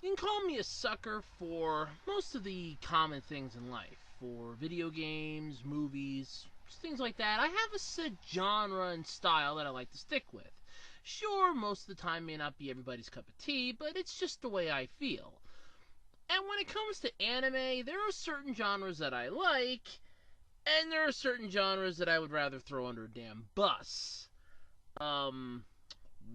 You can call me a sucker for most of the common things in life. For video games, movies, things like that. I have a set genre and style that I like to stick with. Sure, most of the time may not be everybody's cup of tea, but it's just the way I feel. And when it comes to anime, there are certain genres that I like, and there are certain genres that I would rather throw under a damn bus.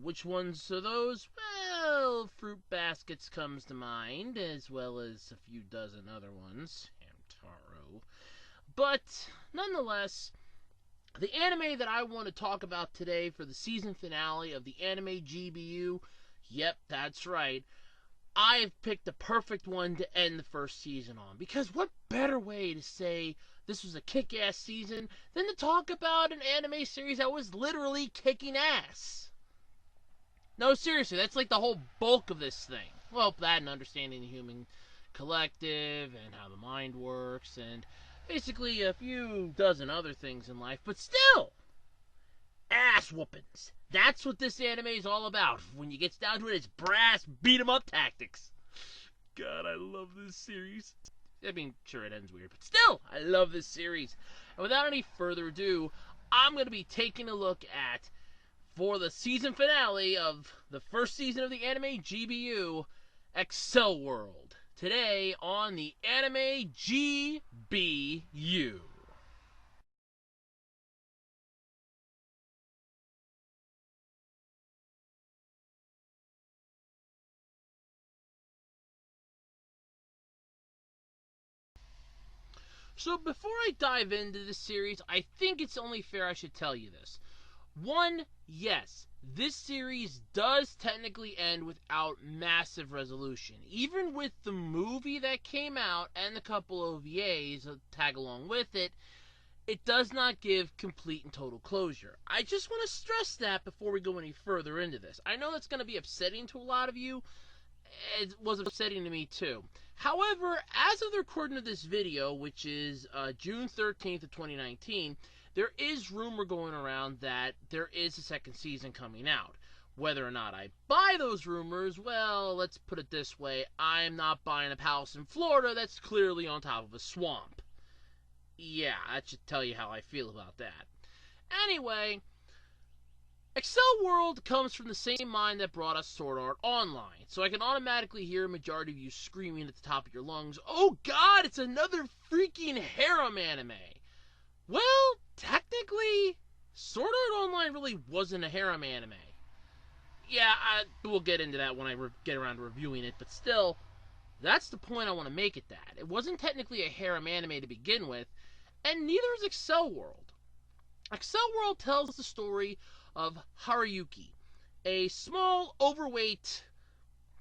Which ones are those? Well, Fruit Baskets comes to mind, as well as a few dozen other ones. Hamtaro. But, nonetheless, the anime that I want to talk about today for the season finale of the anime G.B.U. Yep, that's right. I've picked the perfect one to end the first season on. Because what better way to say this was a kick-ass season than to talk about an anime series that was literally kicking ass? No, seriously, that's like the whole bulk of this thing. Well, that and understanding the human collective and how the mind works and basically a few dozen other things in life. But still, ass whoopings. That's what this anime is all about. When you get down to it, it's brass beat 'em up tactics. God, I love this series. I mean, sure, it ends weird, but still, I love this series. And without any further ado, I'm going to be taking a look at, for the season finale of the first season of the anime G.B.U., Accel World. Today on the anime G.B.U. So before I dive into this series, I think it's only fair I should tell you this. One, yes, this series does technically end without massive resolution. Even with the movie that came out and the couple OVAs that tag along with it, it does not give complete and total closure. I just want to stress that before we go any further into this. I know that's going to be upsetting to a lot of you. It was upsetting to me too. However, as of the recording of this video, which is June 13th of 2019, there is rumor going around that there is a second season coming out. Whether or not I buy those rumors, well, let's put it this way. I'm not buying a house in Florida that's clearly on top of a swamp. Yeah, that should tell you how I feel about that. Anyway, Accel World comes from the same mind that brought us Sword Art Online, so I can automatically hear a majority of you screaming at the top of your lungs, "Oh god, it's another freaking harem anime!" Well, technically, Sword Art Online really wasn't a harem anime. Yeah, we'll get into that when I get around to reviewing it, but still, that's the point I want to make it that. It wasn't technically a harem anime to begin with, and neither is Accel World. Accel World tells the story of Haruyuki, a small, overweight,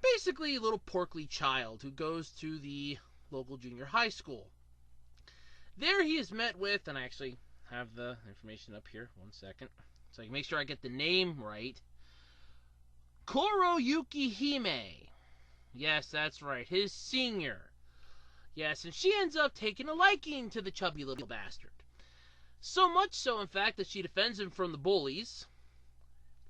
basically little porkly child who goes to the local junior high school. There he is met with, and I actually have the information up here, 1 second, so I can make sure I get the name right, Kuroyuki Hime. Yes, that's right, his senior. Yes, and she ends up taking a liking to the chubby little bastard. So much so, in fact, that she defends him from the bullies,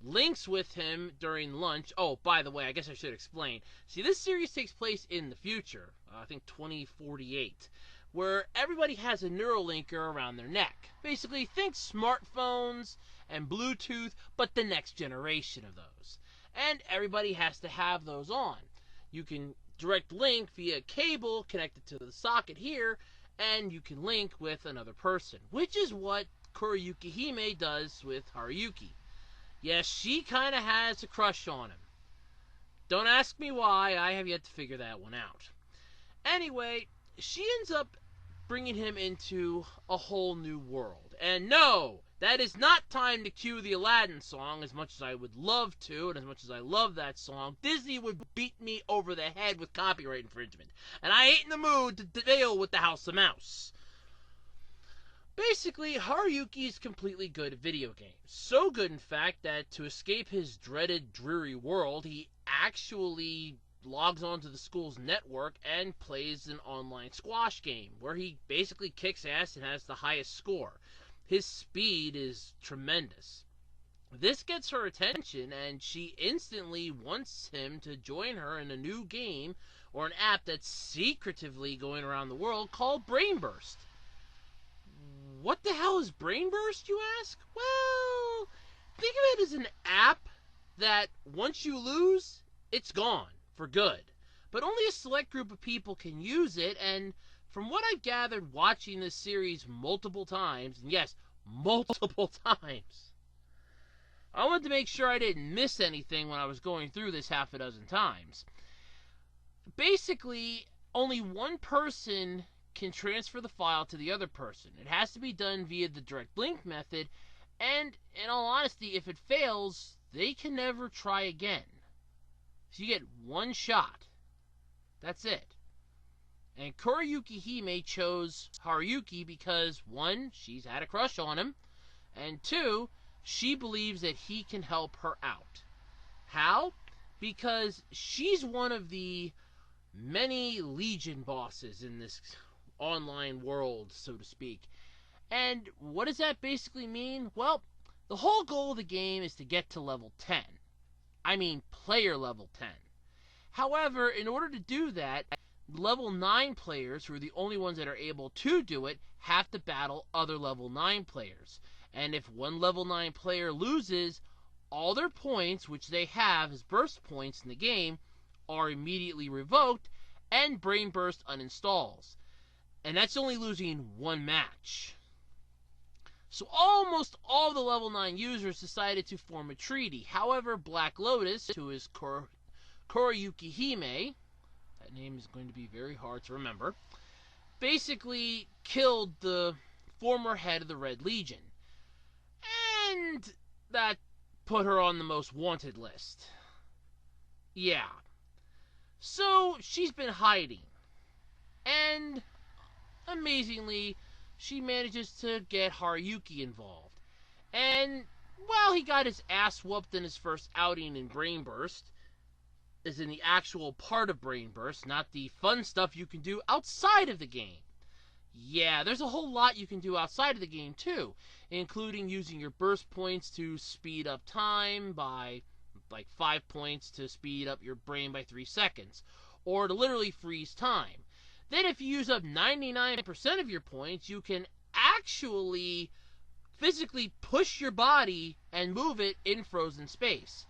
links with him during lunch. Oh, by the way, I guess I should explain. See, this series takes place in the future, I think 2048, where everybody has a Neuralinker around their neck. Basically, think smartphones and Bluetooth, but the next generation of those. And everybody has to have those on. You can direct link via cable connected to the socket here, and you can link with another person, which is what Kuroyuki Hime does with Haruyuki. Yes, she kind of has a crush on him. Don't ask me why, I have yet to figure that one out. Anyway, she ends up bringing him into a whole new world. And no, that is not time to cue the Aladdin song, as much as I would love to, and as much as I love that song. Disney would beat me over the head with copyright infringement, and I ain't in the mood to deal with the House of Mouse. Basically, Haruyuki is completely good at video games. So good, in fact, that to escape his dreaded, dreary world, he actually logs onto the school's network and plays an online squash game, where he basically kicks ass and has the highest score. His speed is tremendous. This gets her attention, and she instantly wants him to join her in a new game or an app that's secretively going around the world called Brainburst. What the hell is Brainburst, you ask? Well, think of it as an app that once you lose, it's gone for good. But only a select group of people can use it, and from what I've gathered watching this series multiple times, and yes, multiple times, I wanted to make sure I didn't miss anything when I was going through this half a dozen times. Basically, only one person can transfer the file to the other person. It has to be done via the direct link method, and in all honesty, if it fails, they can never try again. So you get one shot. That's it. And Kuriyuki Hime chose Haruyuki because, one, she's had a crush on him, and two, she believes that he can help her out. How? Because she's one of the many Legion bosses in this online world, so to speak. And what does that basically mean? Well, the whole goal of the game is to get to level 10. I mean, player level 10. However, in order to do that, level 9 players, who are the only ones that are able to do it, have to battle other level 9 players. And if one level 9 player loses, all their points, which they have as burst points in the game, are immediately revoked, and Brainburst uninstalls. And that's only losing one match. So almost all the level 9 users decided to form a treaty. However, Black Lotus, who is Kuriyuki Hime, that name is going to be very hard to remember, basically killed the former head of the Red Legion. And that put her on the most wanted list. Yeah. So she's been hiding. And amazingly, she manages to get Haruyuki involved. And, well, he got his ass whooped in his first outing in Brainburst, as in the actual part of Brainburst, not the fun stuff you can do outside of the game. Yeah, there's a whole lot you can do outside of the game, too, including using your burst points to speed up time by, like, 5 points to speed up your brain by 3 seconds, or to literally freeze time. Then if you use up 99% of your points, you can actually physically push your body and move it in frozen space.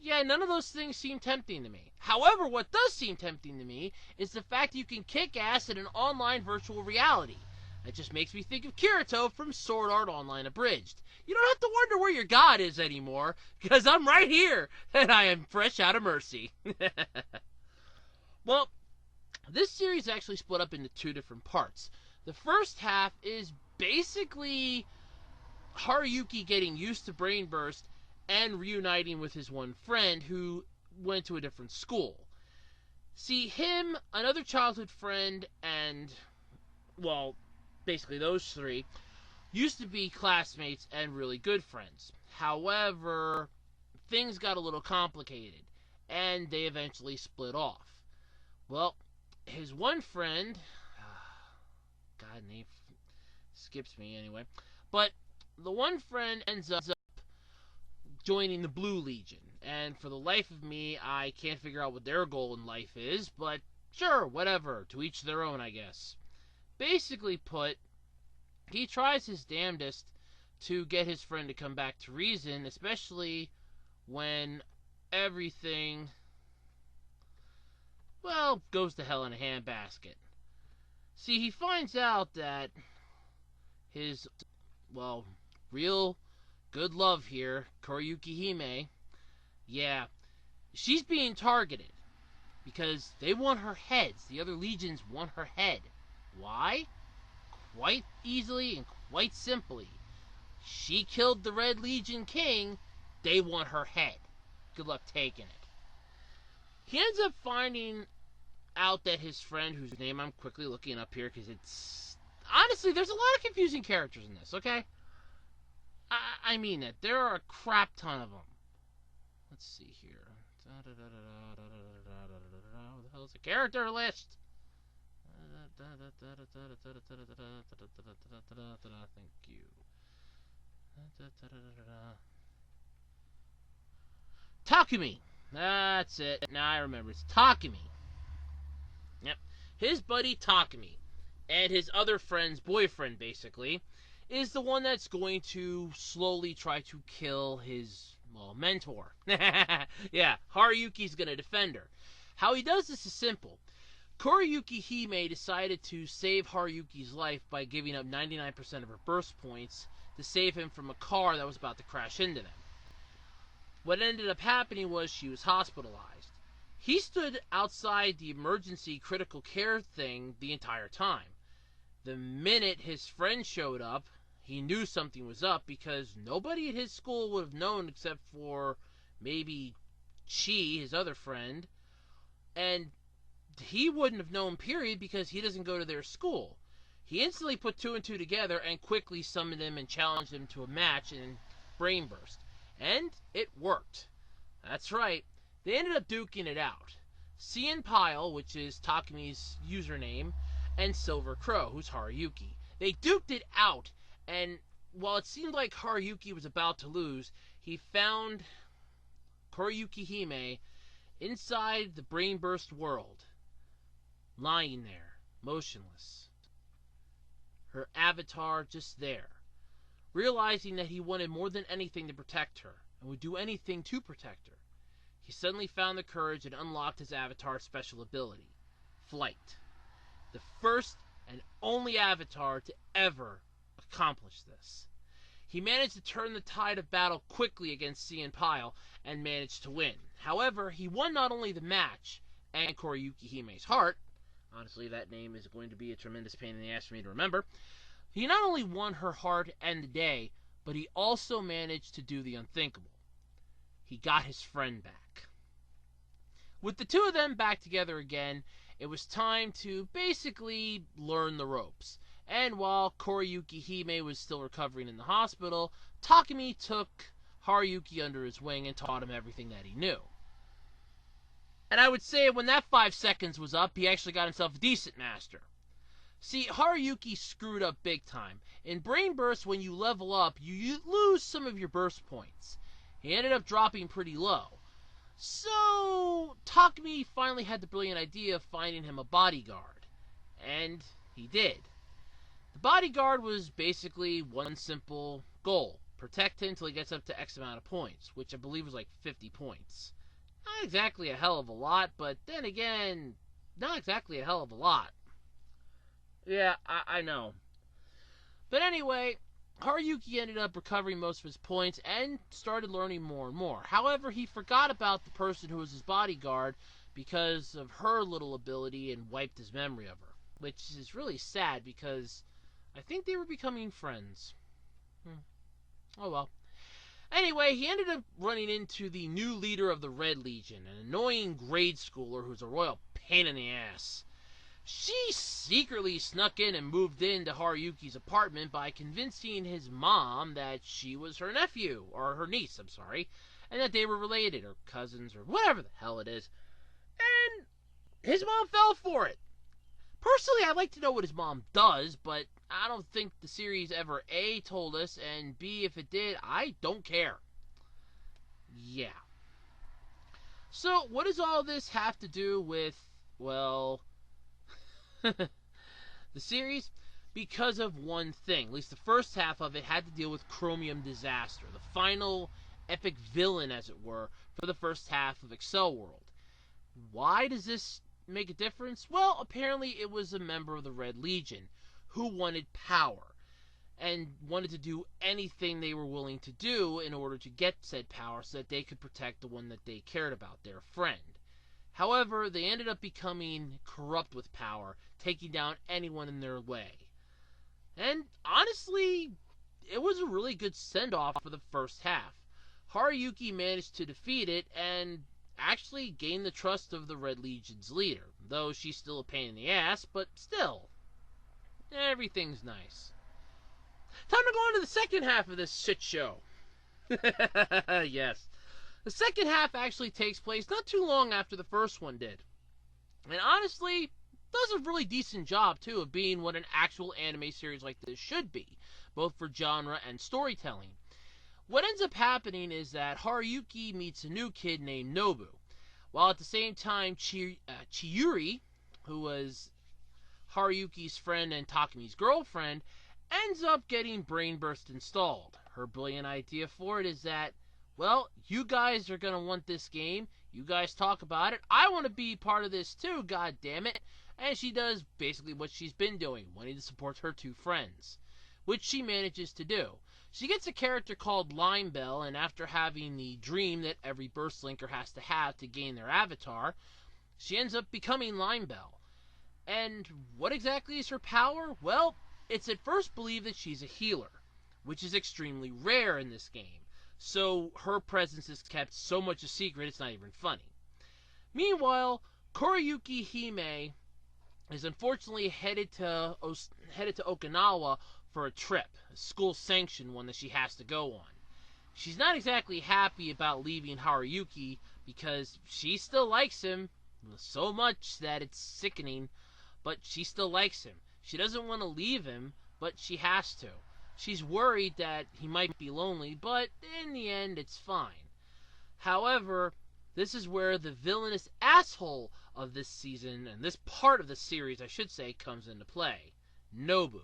Yeah, none of those things seem tempting to me. However, what does seem tempting to me is the fact that you can kick ass in an online virtual reality. That just makes me think of Kirito from Sword Art Online Abridged. You don't have to wonder where your god is anymore, because I'm right here, and I am fresh out of Mercy. Well, this series actually split up into two different parts. The first half is basically Haruyuki getting used to Brainburst and reuniting with his one friend who went to a different school. See, him, another childhood friend, and, well, basically those three, used to be classmates and really good friends. However, things got a little complicated, and they eventually split off. Well, his one friend, God, name skips me anyway, but the one friend ends up joining the Blue Legion, and for the life of me, I can't figure out what their goal in life is, but sure, whatever, to each their own, I guess. Basically put, he tries his damnedest to get his friend to come back to reason, especially when everything, well, goes to hell in a handbasket. See, he finds out that his, well, real good love here, Kuriyuki Hime, yeah, she's being targeted because they want her heads. The other legions want her head. Why? Quite easily and quite simply. She killed the Red Legion King. They want her head. Good luck taking it. He ends up finding out that his friend, whose name I'm quickly looking up here because it's... Honestly, there's a lot of confusing characters in this, okay? I mean it. There are a crap ton of them. Let's see here. What the hell is a character list? Thank you. Takumi. That's it. Now I remember. It's Takumi. Yep. His buddy Takumi and his other friend's boyfriend, basically, is the one that's going to slowly try to kill his, well, mentor. Yeah, Haruyuki's going to defend her. How he does this is simple. Koriyuki Hime decided to save Haruyuki's life by giving up 99% of her burst points to save him from a car that was about to crash into them. What ended up happening was she was hospitalized. He stood outside the emergency critical care thing the entire time. The minute his friend showed up, he knew something was up because nobody at his school would have known except for maybe Chi, his other friend, and he wouldn't have known, period, because he doesn't go to their school. He instantly put two and two together and quickly summoned him and challenged him to a match in Brain Burst. And it worked. That's right. They ended up duking it out. Cian Pile, which is Takumi's username, and Silver Crow, who's Haruyuki. They duked it out, and while it seemed like Haruyuki was about to lose, he found Koriyuki Hime inside the Brain Burst world, lying there, motionless. Her avatar just there. Realizing that he wanted more than anything to protect her, and would do anything to protect her, he suddenly found the courage and unlocked his avatar's special ability, flight. The first and only avatar to ever accomplish this. He managed to turn the tide of battle quickly against Cian Pile and managed to win. However, he won not only the match and Koriyuki Hime's heart, honestly that name is going to be a tremendous pain in the ass for me to remember, he not only won her heart and the day, but he also managed to do the unthinkable. He got his friend back. With the two of them back together again, it was time to basically learn the ropes. And while Koriyuki Hime was still recovering in the hospital, Takumi took Haruyuki under his wing and taught him everything that he knew. And I would say when that 5 seconds was up, he actually got himself a decent master. See, Haruyuki screwed up big time. In Brain Burst, when you level up, you lose some of your burst points. He ended up dropping pretty low. So, Takumi finally had the brilliant idea of finding him a bodyguard. And he did. The bodyguard was basically one simple goal. Protect him until he gets up to X amount of points, which I believe was like 50 points. Not exactly a hell of a lot, but then again, not exactly a hell of a lot. Yeah, I know. But anyway, Haruyuki ended up recovering most of his points and started learning more and more. However, he forgot about the person who was his bodyguard because of her little ability and wiped his memory of her. Which is really sad because I think they were becoming friends. Oh well. Anyway, he ended up running into the new leader of the Red Legion, an annoying grade schooler who's a royal pain in the ass. She secretly snuck in and moved into Haruyuki's apartment by convincing his mom that she was her nephew, or her niece, I'm sorry, and that they were related, or cousins, or whatever the hell it is. And his mom fell for it. Personally, I'd like to know what his mom does, but I don't think the series ever A, told us, and B, if it did, I don't care. Yeah. So, what does all this have to do with, well, the series? Because of one thing. At least the first half of it had to deal with Chromium Disaster, the final epic villain, as it were, for the first half of Accel World. Why does this make a difference? Well, apparently it was a member of the Red Legion who wanted power and wanted to do anything they were willing to do in order to get said power so that they could protect the one that they cared about, their friend. However, they ended up becoming corrupt with power, taking down anyone in their way. And honestly, it was a really good send-off for the first half. Haruyuki managed to defeat it and actually gain the trust of the Red Legion's leader, though she's still a pain in the ass, but still, everything's nice. Time to go on to the second half of this shit show. Yes. The second half actually takes place not too long after the first one did. And honestly, does a really decent job, too, of being what an actual anime series like this should be, both for genre and storytelling. What ends up happening is that Haruyuki meets a new kid named Nobu, while at the same time Chiyuri, who was Haruyuki's friend and Takemi's girlfriend, ends up getting Brain Burst installed. Her brilliant idea for it is that, well, you guys are going to want this game. You guys talk about it. I want to be part of this too, god damn it. And she does basically what she's been doing, wanting to support her two friends, which she manages to do. She gets a character called Limebell, and after having the dream that every Burst Linker has to gain their avatar, she ends up becoming Limebell. And what exactly is her power? Well, it's at first believed that she's a healer, which is extremely rare in this game. So her presence is kept so much a secret it's not even funny. Meanwhile, Koriyuki Hime is unfortunately headed to Okinawa for a trip, a school-sanctioned one that she has to go on. She's not exactly happy about leaving Haruyuki because she still likes him so much that it's sickening, but she still likes him. She doesn't want to leave him, but she has to. She's worried that he might be lonely, but in the end, it's fine. However, this is where the villainous asshole of this season, and this part of the series, I should say, comes into play. Nobu.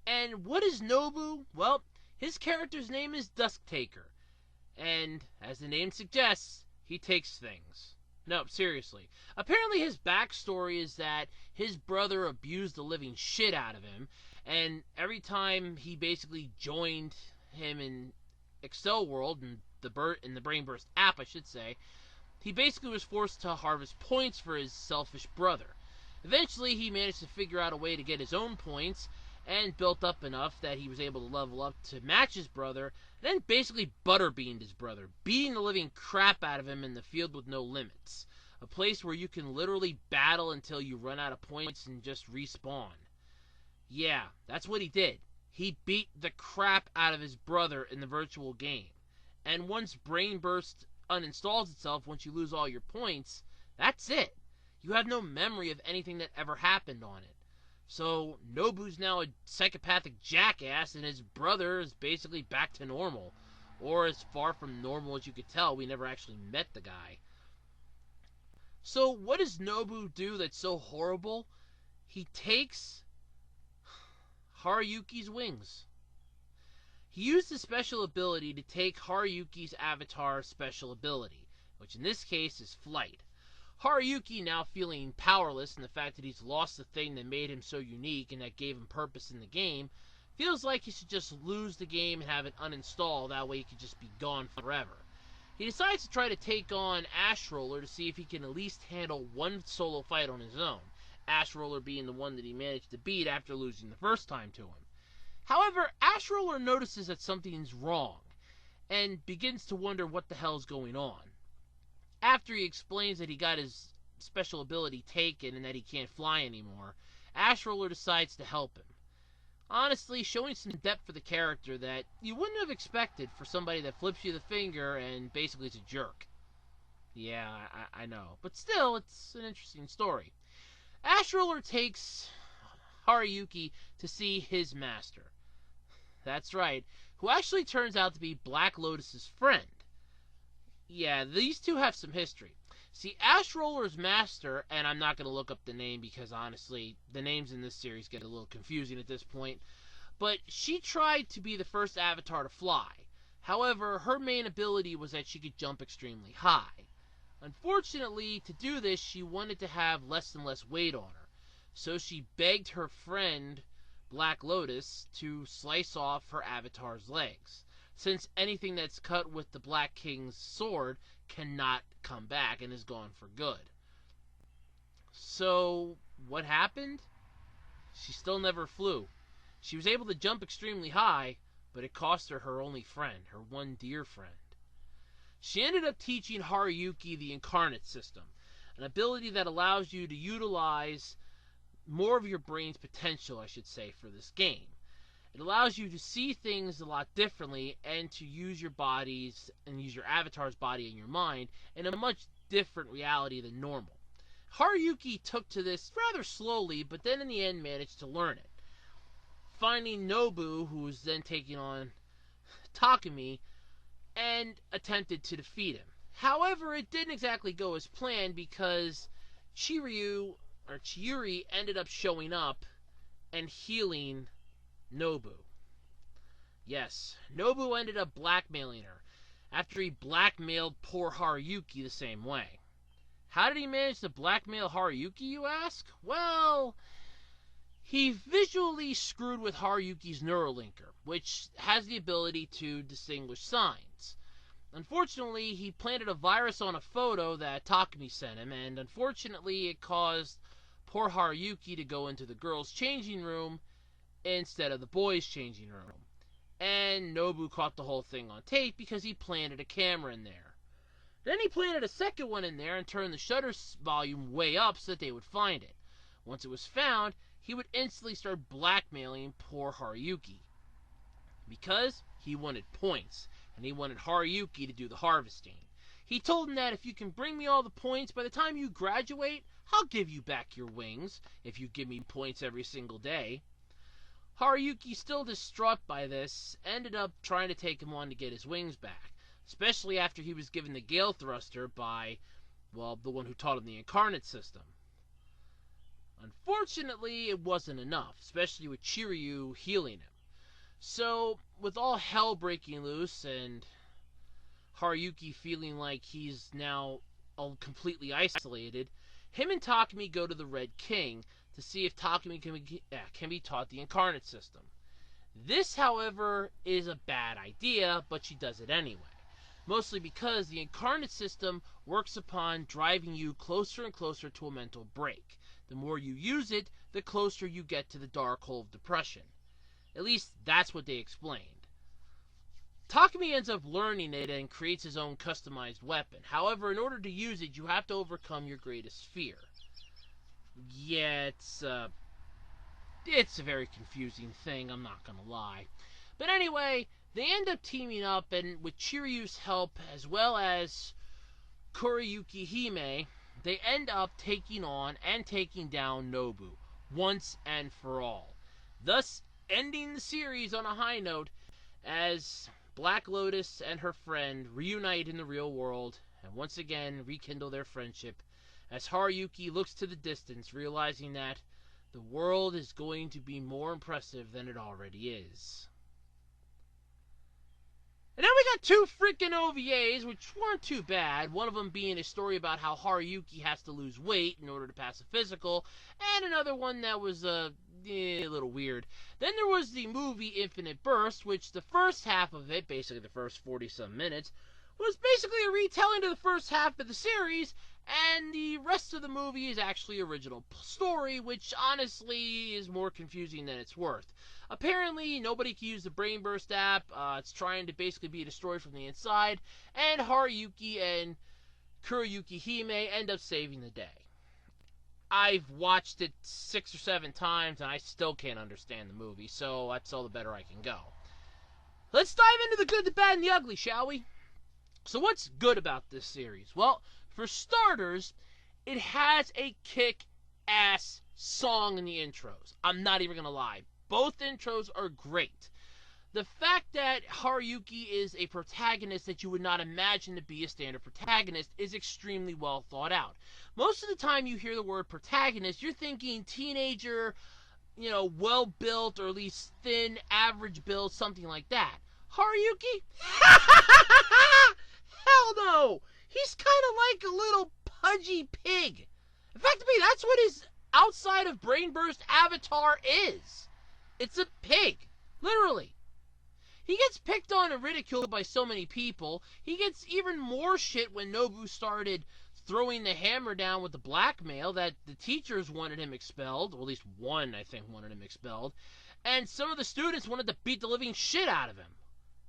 And what is Nobu? Well, his character's name is Dusktaker. And, as the name suggests, he takes things. No, seriously. Apparently his backstory is that his brother abused the living shit out of him, and every time he basically joined him in Accel World, in the Brain Burst app, I should say, he basically was forced to harvest points for his selfish brother. Eventually, he managed to figure out a way to get his own points, and built up enough that he was able to level up to match his brother, and then basically butterbeaned his brother, beating the living crap out of him in the field with no limits. A place where you can literally battle until you run out of points and just respawn. Yeah, that's what he did. He beat the crap out of his brother in the virtual game. And once Brain Burst uninstalls itself, once you lose all your points, that's it. You have no memory of anything that ever happened on it. So Nobu's now a psychopathic jackass, and his brother is basically back to normal. Or as far from normal as you could tell. We never actually met the guy. So what does Nobu do that's so horrible? He takes Haruyuki's wings. He used his special ability to take Haruyuki's avatar's special ability, which in this case is flight. Haruyuki, now feeling powerless in the fact that he's lost the thing that made him so unique and that gave him purpose in the game, feels like he should just lose the game and have it uninstall, that way he could just be gone forever. He decides to try to take on Ash Roller to see if he can at least handle one solo fight on his own, Ash Roller being the one that he managed to beat after losing the first time to him. However, Ash Roller notices that something's wrong, and begins to wonder what the hell's going on. After he explains that he got his special ability taken and that he can't fly anymore, Ash Roller decides to help him. Honestly, showing some depth for the character that you wouldn't have expected for somebody that flips you the finger and basically is a jerk. Yeah, I know. But still, it's an interesting story. Ash Roller takes Haruyuki to see his master. That's right, who actually turns out to be Black Lotus's friend. Yeah, these two have some history. See, Ash Roller's master, and I'm not going to look up the name because honestly, the names in this series get a little confusing at this point, but she tried to be the first avatar to fly. However, her main ability was that she could jump extremely high. Unfortunately, to do this, she wanted to have less and less weight on her, so she begged her friend, Black Lotus, to slice off her avatar's legs, since anything that's cut with the Black King's sword cannot come back and is gone for good. So, what happened? She still never flew. She was able to jump extremely high, but it cost her her only friend, her one dear friend. She ended up teaching Haruyuki the Incarnate System, an ability that allows you to utilize more of your brain's potential, I should say, for this game. It allows you to see things a lot differently and to use your bodies and use your avatar's body and your mind in a much different reality than normal. Haruyuki took to this rather slowly, but then in the end managed to learn it. Finding Nobu, who was then taking on Takemi, and attempted to defeat him. However, it didn't exactly go as planned because Chiyuri ended up showing up and healing Nobu. Yes, Nobu ended up blackmailing her after he blackmailed poor Haruyuki the same way. How did he manage to blackmail Haruyuki, you ask? Well, he visually screwed with Haruyuki's neurolinker, which has the ability to distinguish signs. Unfortunately, he planted a virus on a photo that Takumi sent him, and unfortunately it caused poor Haruyuki to go into the girls' changing room instead of the boys' changing room. And Nobu caught the whole thing on tape because he planted a camera in there. Then he planted a second one in there and turned the shutter volume way up so that they would find it. Once it was found, he would instantly start blackmailing poor Haruyuki because he wanted points, and he wanted Haruyuki to do the harvesting. He told him that if you can bring me all the points by the time you graduate, I'll give you back your wings if you give me points every single day. Haruyuki, still distraught by this, ended up trying to take him on to get his wings back, especially after he was given the Gale Thruster by, well, the one who taught him the incarnate system. Unfortunately, it wasn't enough, especially with Chiryu healing him. So, with all hell breaking loose and Haruyuki feeling like he's now completely isolated, him and Takumi go to the Red King to see if Takumi can be taught the incarnate system. This, however, is a bad idea, but she does it anyway. Mostly because the incarnate system works upon driving you closer and closer to a mental break. The more you use it, the closer you get to the dark hole of depression. At least, that's what they explained. Takumi ends up learning it and creates his own customized weapon. However, in order to use it, you have to overcome your greatest fear. Yeah, it's a very confusing thing, I'm not gonna lie. But anyway, they end up teaming up, and with Chiryu's help, as well as Kuriyuki Hime, they end up taking on and taking down Nobu, once and for all. Thus, ending the series on a high note, as Black Lotus and her friend reunite in the real world, and once again rekindle their friendship, as Haruyuki looks to the distance, realizing that the world is going to be more impressive than it already is. And then we got two freaking OVAs, which weren't too bad. One of them being a story about how Haruyuki has to lose weight in order to pass a physical, and another one that was a little weird. Then there was the movie Infinite Burst, which the first half of it, basically the first 40-some minutes, was basically a retelling of the first half of the series, and the rest of the movie is actually original story, which honestly is more confusing than it's worth. Apparently, nobody can use the Brain Burst app. It's trying to basically be destroyed from the inside, and Haruyuki and Kuriyuki Hime end up saving the day. I've watched it 6 or 7 times, and I still can't understand the movie, so that's all the better I can go. Let's dive into the good, the bad, and the ugly, shall we? So what's good about this series? Well, for starters, it has a kick-ass song in the intros. I'm not even going to lie. Both intros are great. The fact that Haruyuki is a protagonist that you would not imagine to be a standard protagonist is extremely well thought out. Most of the time you hear the word protagonist, you're thinking teenager, well-built, or at least thin, average build, something like that. Haruyuki? Hell no! He's kind of like a little pudgy pig. In fact, to me, that's what his outside of Brain Burst avatar is. It's a pig. Literally. He gets picked on and ridiculed by so many people. He gets even more shit when Nobu started throwing the hammer down with the blackmail that the teachers wanted him expelled. Or at least one, I think, wanted him expelled. And some of the students wanted to beat the living shit out of him.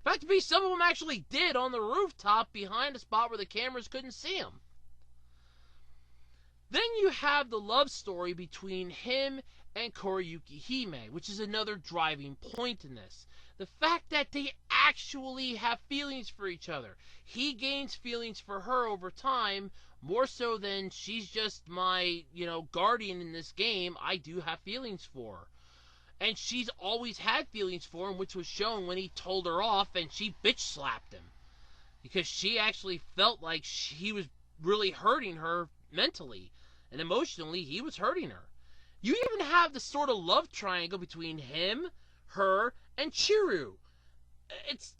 In fact, some of them actually did on the rooftop behind a spot where the cameras couldn't see him. Then you have the love story between him and Kuriyuki Hime, which is another driving point in this. The fact that they actually have feelings for each other. He gains feelings for her over time, more so than she's just my, guardian in this game. I do have feelings for her. And she's always had feelings for him, which was shown when he told her off and she bitch slapped him. because she actually felt like he was really hurting her mentally and emotionally. He was hurting her. You even have the sort of love triangle between him, her, and Chiru. It's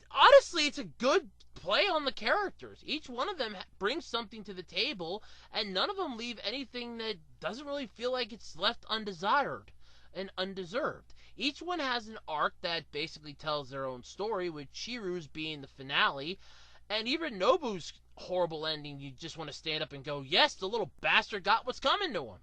a good play on the characters. Each one of them brings something to the table, and none of them leave anything that doesn't really feel like it's left undesired and undeserved. Each one has an arc that basically tells their own story, with Chiru's being the finale, and even Nobu's horrible ending. You just want to stand up and go, yes, the little bastard got what's coming to him.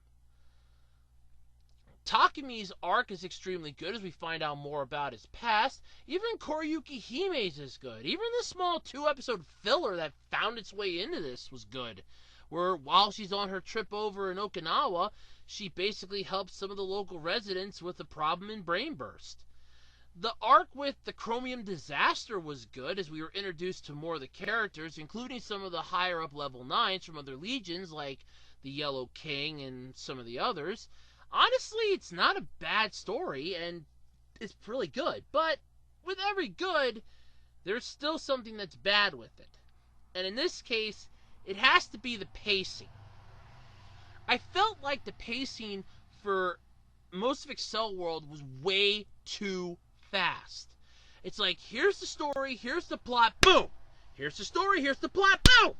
Takemi's arc is extremely good as we find out more about his past. Even Koriyuki Hime's is good. Even the small 2-episode filler that found its way into this was good, where while she's on her trip over in Okinawa, she basically helps some of the local residents with a problem in Brain Burst. The arc with the Chromium Disaster was good, as we were introduced to more of the characters, including some of the higher up level 9s from other legions like the Yellow King and some of the others. Honestly, it's not a bad story, and it's really good. But with every good, there's still something that's bad with it. And in this case, it has to be the pacing. I felt like the pacing for most of Accel World was way too fast. It's like, here's the story, here's the plot, boom! Here's the story, here's the plot, boom!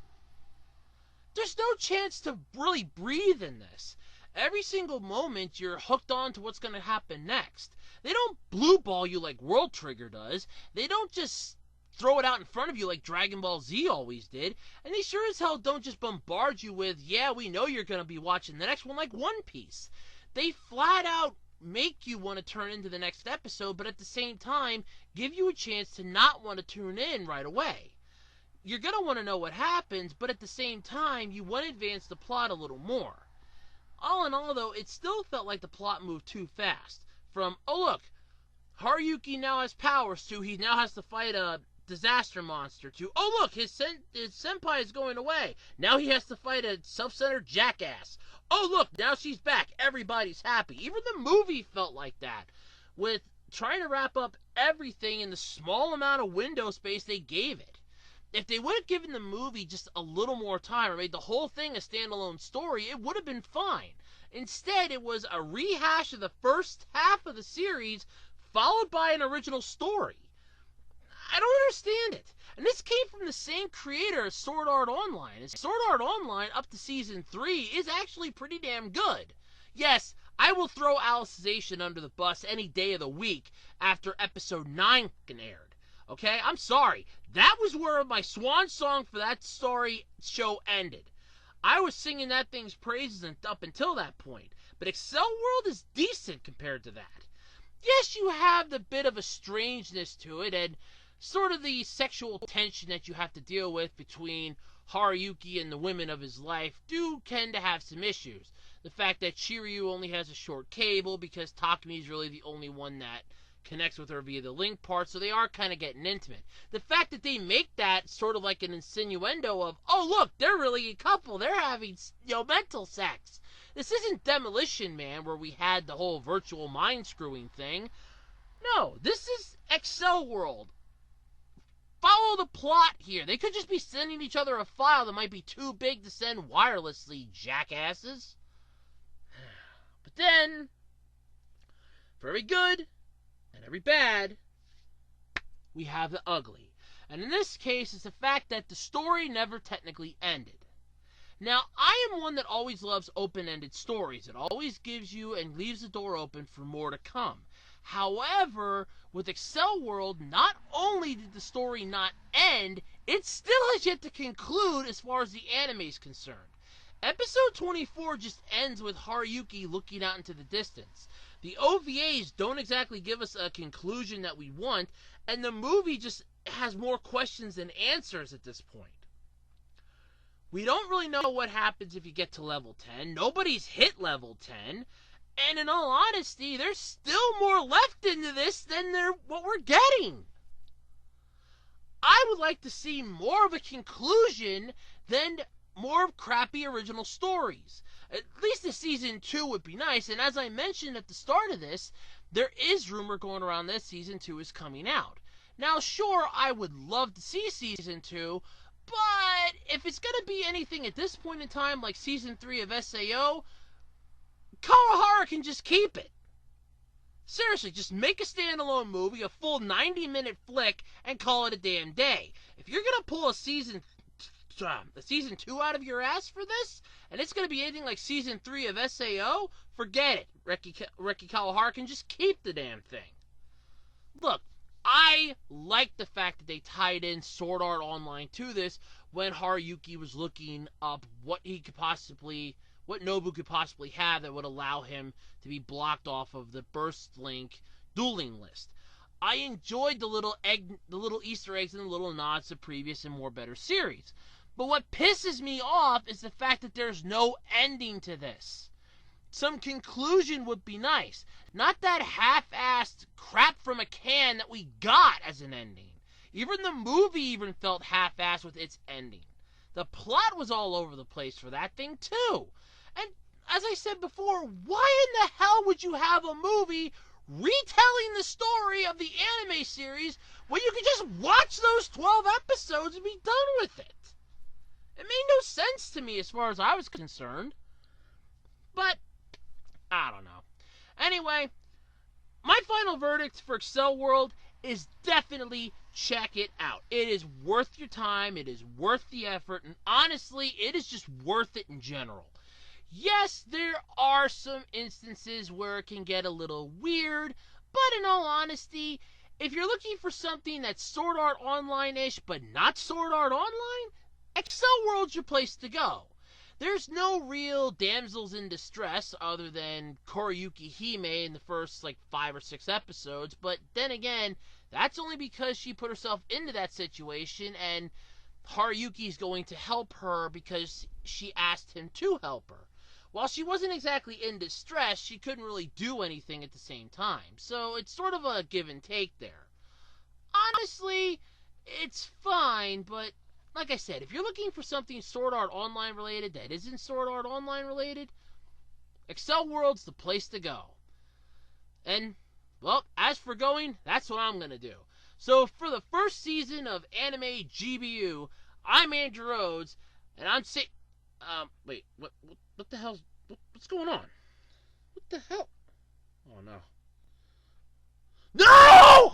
There's no chance to really breathe in this. Every single moment, you're hooked on to what's going to happen next. They don't blue ball you like World Trigger does. They don't just throw it out in front of you like Dragon Ball Z always did. And they sure as hell don't just bombard you with, yeah, we know you're going to be watching the next one, like One Piece. They flat out make you want to turn into the next episode, but at the same time, give you a chance to not want to tune in right away. You're going to want to know what happens, but at the same time, you want to advance the plot a little more. All in all, though, it still felt like the plot moved too fast. From, oh look, Haruki now has powers, to he now has to fight a disaster monster, to, oh look, his senpai is going away. Now he has to fight a self-centered jackass. Oh look, now she's back. Everybody's happy. Even the movie felt like that, with trying to wrap up everything in the small amount of window space they gave it. If they would have given the movie just a little more time or made the whole thing a standalone story, it would have been fine. Instead, it was a rehash of the first half of the series, followed by an original story. I don't understand it. And this came from the same creator as Sword Art Online. And Sword Art Online, up to Season 3, is actually pretty damn good. Yes, I will throw Alicization under the bus any day of the week after Episode 9 aired. Okay? I'm sorry. That was where my swan song for that story show ended. I was singing that thing's praises up until that point. But Accel World is decent compared to that. Yes, you have the bit of a strangeness to it and sort of the sexual tension that you have to deal with between Haruki and the women of his life do tend to have some issues. The fact that Shiryu only has a short cable because Takumi is really the only one that connects with her via the link part, so they are kind of getting intimate. The fact that they make that sort of like an insinuendo of, oh look, they're really a couple, they're having, mental sex. This isn't Demolition Man where we had the whole virtual mind screwing thing. No, this is Accel World. Follow the plot here. They could just be sending each other a file that might be too big to send wirelessly, jackasses. But then, for every good and every bad, we have the ugly. And in this case, it's the fact that the story never technically ended. Now, I am one that always loves open-ended stories. It always gives you and leaves the door open for more to come. However, with Accel World, not only did the story not end, it still has yet to conclude as far as the anime is concerned. Episode 24 just ends with Haruki looking out into the distance. The OVAs don't exactly give us a conclusion that we want, and the movie just has more questions than answers at this point. We don't really know what happens if you get to level 10. Nobody's hit level 10. And in all honesty, there's still more left into this than what we're getting. I would like to see more of a conclusion than more crappy original stories. At least the Season 2 would be nice, and as I mentioned at the start of this, there is rumor going around that Season 2 is coming out. Now, sure, I would love to see Season 2, But if it's going to be anything at this point in time, like Season 3 of SAO, Kawahara can just keep it. Seriously, just make a standalone movie, a full 90-minute flick, and call it a damn day. If you're going to pull a Season 2 out of your ass for this, and it's going to be anything like Season 3 of SAO, forget it. Reki Kawahara can just keep the damn thing. Look, I like the fact that they tied in Sword Art Online to this when Haruyuki was looking up what Nobu could possibly have that would allow him to be blocked off of the Burst Link dueling list. I enjoyed the little Easter eggs and the little nods to previous and more better series. But what pisses me off is the fact that there's no ending to this. Some conclusion would be nice. Not that half-assed crap from a can that we got as an ending. Even the movie even felt half-assed with its ending. The plot was all over the place for that thing too. And as I said before, why in the hell would you have a movie retelling the story of the anime series when you could just watch those 12 episodes and be done with it? It made no sense to me as far as I was concerned. But I don't know. Anyway, my final verdict for Accel World is definitely check it out. It is worth your time. It is worth the effort. And honestly, it is just worth it in general. Yes, there are some instances where it can get a little weird. But in all honesty, if you're looking for something that's Sword Art Online-ish but not Sword Art Online, Accel World's your place to go. There's no real damsels in distress other than Koriyuki Hime in the first 5 or 6 episodes, but then again, that's only because she put herself into that situation and Haruyuki's going to help her because she asked him to help her. While she wasn't exactly in distress, she couldn't really do anything at the same time, so it's sort of a give and take there. Honestly, it's fine, but like I said, if you're looking for something Sword Art Online related that isn't Sword Art Online related, Accel World's the place to go. And, well, as for going, that's what I'm going to do. So for the first season of anime G.B.U, I'm Andrew Rhodes, and I'm wait, what the hell's, what's going on? What the hell? Oh no. No!